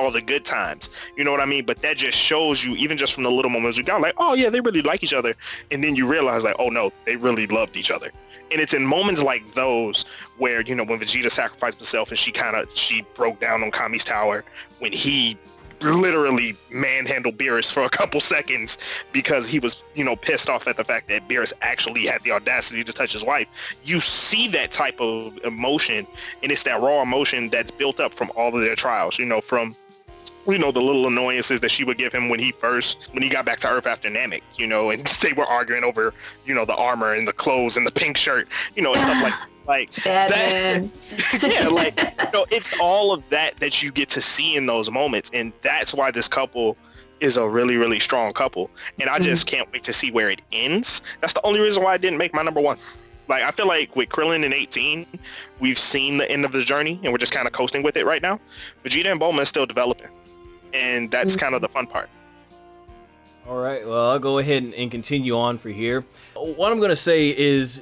all the good times. You know what I mean? But that just shows you, even just from the little moments we got, like, oh yeah, they really like each other. And then you realize like, oh no, they really loved each other. And it's in moments like those where, you know, when Vegeta sacrificed himself and she broke down on Kami's tower, when he literally manhandled Beerus for a couple seconds because he was, you know, pissed off at the fact that Beerus actually had the audacity to touch his wife. You see that type of emotion, and it's that raw emotion that's built up from all of their trials, you know, from, you know, the little annoyances that she would give him when he got back to Earth after Namek, you know, and they were arguing over, you know, the armor and the clothes and the pink shirt, you know, and stuff like that. Yeah, like, you know, it's all of that you get to see in those moments, and that's why this couple is a really, really strong couple, and I just can't wait to see where it ends. That's the only reason why I didn't make my number one. Like, I feel like with Krillin and 18, we've seen the end of the journey, and we're just kind of coasting with it right now. Vegeta and Bulma is still developing, and that's kind of the fun part. All right, well, I'll go ahead and continue on for here. What I'm going to say is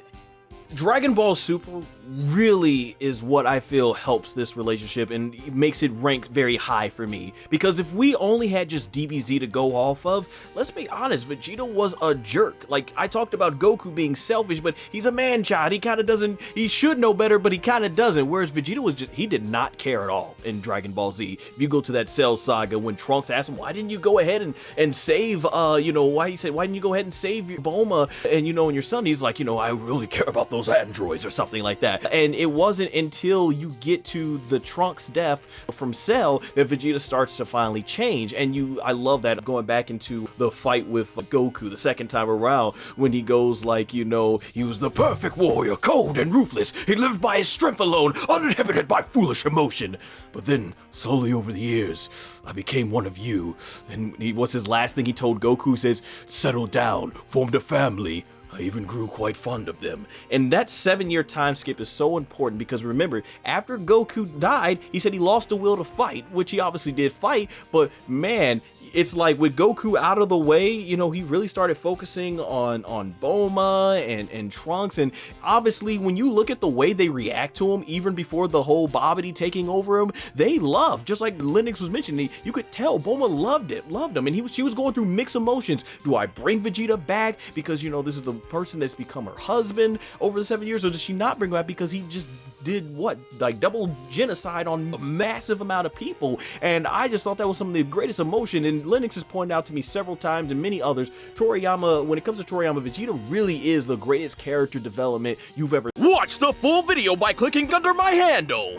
Dragon Ball Super really is what I feel helps this relationship and makes it rank very high for me. Because if we only had just DBZ to go off of, let's be honest, Vegeta was a jerk. Like, I talked about Goku being selfish, but he's a man-child. He kind of doesn't, he should know better, but he kind of doesn't. Whereas Vegeta was just, he did not care at all in Dragon Ball Z. If you go to that Cell saga when Trunks asked him, why didn't you go ahead and save, you know, why didn't you go ahead and save your Bulma and, you know, and your son? He's like, you know, I really care about those androids or something like that. And it wasn't until you get to the Trunks death from Cell that Vegeta starts to finally change. And I love that, going back into the fight with Goku the second time around, when he goes like, you know, he was the perfect warrior, cold and ruthless. He lived by his strength alone, uninhibited by foolish emotion. But then, slowly over the years, I became one of you. And what's his last thing he told Goku? Says, settle down, formed a family. I even grew quite fond of them. And that 7-year time skip is so important because remember, after Goku died, he said he lost the will to fight, which he obviously did fight, but man, it's like with Goku out of the way, you know, he really started focusing on Bulma and Trunks. And obviously, when you look at the way they react to him, even before the whole Babidi taking over him, they love, just like Lennox was mentioning, you could tell Bulma loved him. And she was going through mixed emotions. Do I bring Vegeta back because, you know, this is the person that's become her husband over the 7 years, or does she not bring him back because he just did what, like double genocide on a massive amount of people? And I just thought that was some of the greatest emotion. And Lennox has pointed out to me several times, and many others, Toriyama, when it comes to Toriyama, Vegeta really is the greatest character development you've ever. Watch the full video by clicking under my handle.